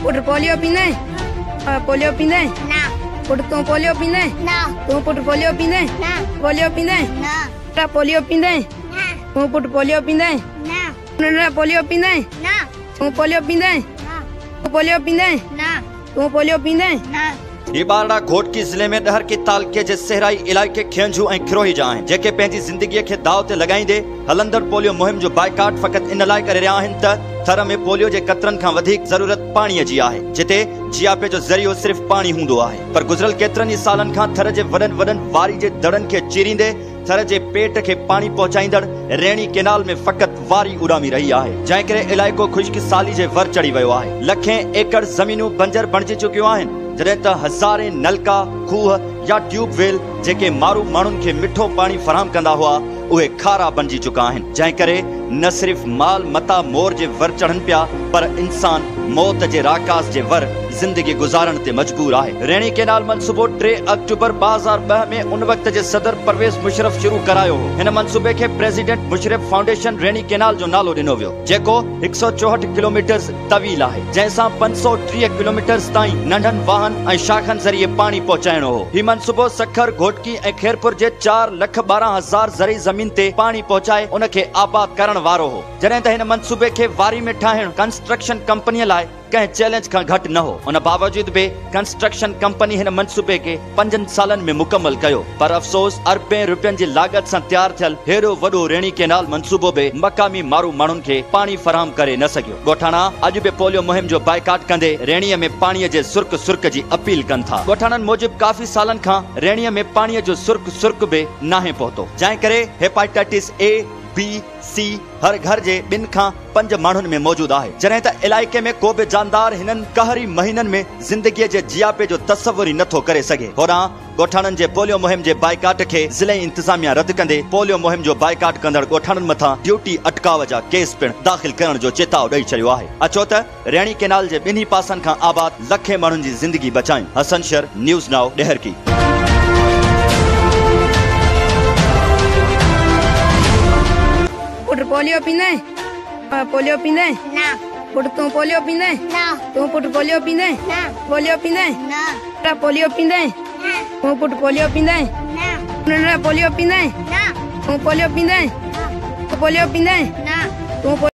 पुट polio पींदे? Polio पींदे? ना। पुट तू पोलियो पींदे? ना। तू पुट पोलियो पींदे? ना। पोलियो पींदे? ना। पुट पोलियो पींदे? ना। तू पुट पोलियो पींदे? ना। पुट पोलियो पींदे? ना। तू पोलियो पींदे? ना। तू पोलियो पींदे? ना। तू पोलियो पींदे? ना। ये बारड़ा घोटकी जिले में डहर के तालके जे सहराई इलाके खेंजू ऐं खिरोही जा आहिनि जेके पंहिंजी ज़िंदगीअ खे दाव ते लॻाईंदे हलंदड़ पोलियो मुहिम जो बाइकाट फ़क़ति इन लाइ करे रहिया आहिनि त थर में पोलियो जे क़तरनि खां वधीक ज़रूरत पाणीअ जी आहे जिते जियापे जो ज़रियो सिर्फ़ पाणी हूंदो आहे पर गुज़िरियल केतिरनि ई सालनि खां थर जे वॾनि वॾनि वारी जे दड़नि खे चीरींदे थर जे पेट खे पाणी पहुचाईंदड़ रेणी केनाल में फ़क़ति वारी उॾामी रही आहे जंहिं करे इलाइक़ो ख़ुश्क साली जे वर चढ़ी वियो आहे लखें एकड़ ज़मीनूं बंजर बणिजी चुकियूं आहिनि जॾहिं त हज़ारे नलका खूह या ट्यूबवेल जेके मारू माण्हुनि खे मिठो पाणी फराहम कंदा हुआ उहे खारा बणिजी चुका आहिनि जंहिं करे न सिर्फ़ माल मता मोर जे वर चढ़नि पिया पर इंसान मौत जे राकास जे वर ज़िंदगी गुज़ारण ते मजबूर आहे रेणी केनाल मनसूबो 3 अक्टूबर 2002 में उन वक्त जे सदर परवेज़ मुशर्रफ शुरू करायो हो हिन मनसूबे खे प्रेसिडेंट मुशर्रफ फाउंडेशन रेणी केनाल जो नालो ॾिनो वियो जेको 164 किलोमीटर तवील आहे जंहिं सां 530 किलोमीटर ताईं नंढनि वाहन ऐं शाखनि ज़रिए पाणी पहुचाइणो हो ही मनसूबो सखर घोटकी ऐं खेरपुर जे 4,12,000 ज़री ज़मीन ते पाणी पहुचाए उन खे आबाद करण वारो हो जॾहिं त हिन मनसूबे खे वारी में ठाहिण कंस्ट्रक्शन कंपनीअ लाइ कंहिं चैलेंज खां घटि न हो उन बावजूद भी कंस्ट्रक्शन कंपनी हिन मनसूबे के 5 सालन में मुकम्मल कयो पर अफसोस अरबें रुपयनि जी लागत सां तैयार थियल हेॾो वॾो रेणी केनाल मनसूबो बि मक़ामी मारू माण्हुनि खे पाणी फराहम करे न सघियो ॻोठाणा अॼु बि पोलियो मुहिम जो बाइकाट कंदे रेणीअ में पाणीअ जे सुर्क जी अपील कनि था ॻोठाणनि मूजिब काफ़ी सालनि खां रेणीअ में पाणीअ जो सुर्क बि नाहे पहुतो जंहिं करे हेपाटाइटिस A B C हर घर जे 2 खां 5 माण्हुनि में मौजूद आहे जॾहिं त इलाइक़े में को बि जानदार हिननि कहरी महीननि में ज़िंदगीअ जे जियापे जो तसवुर ई नथो करे सघे होॾां ॻोठाणनि जे पोलियो मुहिम जे बाइकाट खे ज़िले इंतिज़ामिया रद्द कंदे पोलियो मुहिम जो बाइकाट कंदड़ ॻोठाणनि मथां ड्यूटी अटकाव जा केस पिण दाख़िल करण जो चेताव ॾेई छॾियो आहे अचो त रेणी केनाल जे 2 पासनि खां आबाद लखे माण्हुनि जी ज़िंदगी बचायूं हसन शर न्यूज़ नाउ ॾहरकी पुट पोलियो पींदे? पोलियो पींदे? ना। पुट तू पोलियो पींदे? ना। तू पुट पोलियो पींदे? ना। पोलियो पींदे? ना। पुट पोलियो पींदे? ना। तू पुट पोलियो पींदे? ना। पुट पोलियो पींदे? ना। तू पोलियो पींदे? ना। तू पोलियो पींदे? ना। तू